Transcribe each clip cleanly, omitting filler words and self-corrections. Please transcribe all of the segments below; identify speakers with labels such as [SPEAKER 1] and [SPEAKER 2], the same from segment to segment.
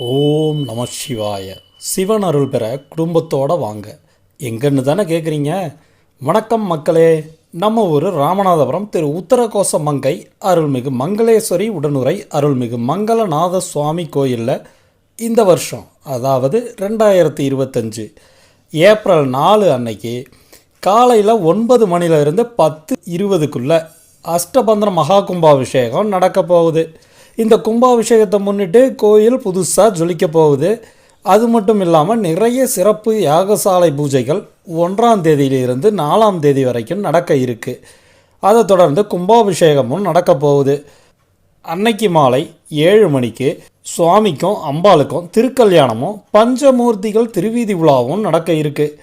[SPEAKER 1] ஓம் நம சிவாய. சிவன் அருள் பெற குடும்பத்தோடு வாங்க. எங்கன்னு தானே கேட்குறீங்க? வணக்கம் மக்களே. நம்ம ஊர் ராமநாதபுரம் திரு உத்தரகோச மங்கை அருள்மிகு மங்களேஸ்வரி உடனுரை அருள்மிகு மங்களநாத சுவாமி கோயிலில் இந்த வருஷம், அதாவது 2025 ஏப்ரல் 4 அன்னைக்கு காலையில் 9 மணிலிருந்து 10:20க்குள்ளே அஷ்டபந்தன மகா கும்பாபிஷேகம் நடக்க போகுது. இந்த கும்பாபிஷேகத்தை முன்னிட்டு கோயில் புதுசாக ஜொலிக்க போகுது. அது மட்டும் இல்லாமல் நிறைய சிறப்பு யாகசாலை பூஜைகள் 1ஆம் தேதியிலிருந்து 4ஆம் தேதி வரைக்கும் நடக்க இருக்குது. அதை தொடர்ந்து கும்பாபிஷேகமும் நடக்க போகுது. அன்னைக்கு மாலை 7 மணிக்கு சுவாமிக்கும் அம்பாளுக்கும் திருக்கல்யாணமும் பஞ்சமூர்த்திகள் திருவீதி விழாவும் நடக்க இருக்குது.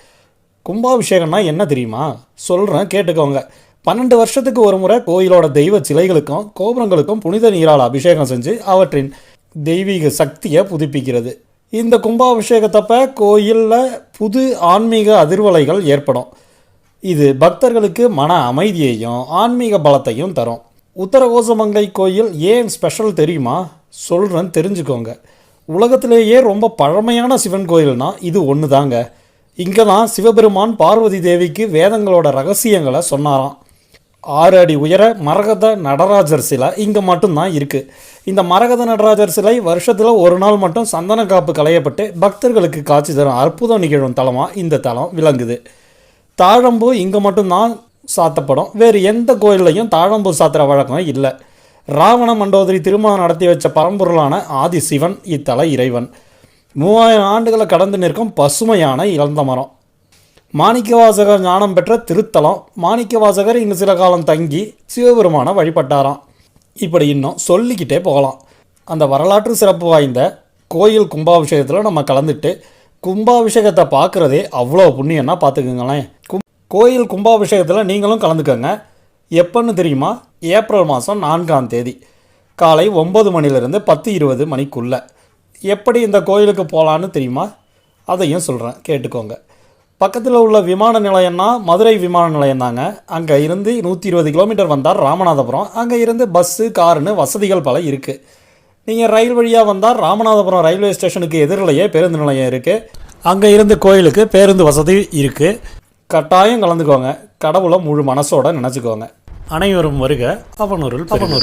[SPEAKER 1] கும்பாபிஷேகம்னா என்ன தெரியுமா? சொல்கிறேன், கேட்டுக்கோங்க. 12 வருஷத்துக்கு ஒரு முறை கோயிலோட தெய்வ சிலைகளுக்கும் கோபுரங்களுக்கும் புனித நீரால் அபிஷேகம் செஞ்சு அவற்றின் தெய்வீக சக்தியை புதுப்பிக்கிறது. இந்த கும்பாபிஷேகத்தப்ப கோயிலில் புது ஆன்மீக அதிர்வலைகள் ஏற்படும். இது பக்தர்களுக்கு மன அமைதியையும் ஆன்மீக பலத்தையும் தரும். உத்தரகோசமங்கை கோயில் ஏன் ஸ்பெஷல் தெரியுமா? சொல்கிறேன், தெரிஞ்சுக்கோங்க. உலகத்திலேயே ரொம்ப பழமையான சிவன் கோயில்னால் இது ஒன்று தாங்க. இங்கே தான் சிவபெருமான் பார்வதி தேவிக்கு வேதங்களோட ரகசியங்களை சொன்னாராம். 6 அடி உயர மரகத நடராஜர் சிலை இங்கே மட்டும்தான் இருக்குது. இந்த மரகத நடராஜர் சிலை வருஷத்தில் ஒரு நாள் மட்டும் சந்தன காப்பு களையப்பட்டு பக்தர்களுக்கு காட்சி தரும் அற்புதம் நிகழும் தலமாக இந்த தலம் விளங்குது. தாழம்பூ இங்கே மட்டும்தான் சாத்தப்படும். வேறு எந்த கோயில்லையும் தாழம்பூ சாத்துற வழக்கம் இல்லை. ராவண மண்டோதரி திருமணம் நடத்தி வச்ச பரம்பொருளான ஆதி சிவன் இத்தல இறைவன். 3000 ஆண்டுகளை கடந்து நிற்கும் பசுமையான இழந்த மரம். மாணிக்கவாசகர் ஞானம் பெற்ற திருத்தலம். மாணிக்கவாசகர் இங்கு சில காலம் தங்கி சிவபெருமானை வழிபட்டாராம். இப்படி இன்னும் சொல்லிக்கிட்டே போகலாம். அந்த வரலாற்று சிறப்பு வாய்ந்த கோயில் கும்பாபிஷேகத்தில் நம்ம கலந்துட்டு கும்பாபிஷேகத்தை பார்க்குறதே அவ்வளோ புண்ணியன்னா பார்த்துக்குங்களேன். கோயில் கும்பாபிஷேகத்தில் நீங்களும் கலந்துக்கோங்க. எப்போன்னு தெரியுமா? ஏப்ரல் மாதம் 4ஆம் தேதி காலை 9 மணிலிருந்து 10:20 மணிக்குள்ளே. எப்படி இந்த கோயிலுக்கு போகலான்னு தெரியுமா? அதையும் சொல்கிறேன், கேட்டுக்கோங்க. பக்கத்தில் உள்ள விமான நிலையம்னா மதுரை விமான நிலையம் தாங்க. அங்கே இருந்து 120 கிலோமீட்டர் வந்தால் ராமநாதபுரம். அங்கே இருந்து பஸ்ஸு காருன்னு வசதிகள் பல இருக்குது. நீங்கள் ரயில் வழியாக வந்தால் ராமநாதபுரம் ரயில்வே ஸ்டேஷனுக்கு எதிரிலேயே பேருந்து நிலையம் இருக்குது. அங்கே இருந்து கோயிலுக்கு பேருந்து வசதி இருக்குது. கட்டாயம் கலந்துக்கோங்க. கடவுளை முழு மனசோடு நினச்சிக்கோங்க. அனைவரும் வருக. அவனொருள் பெருக.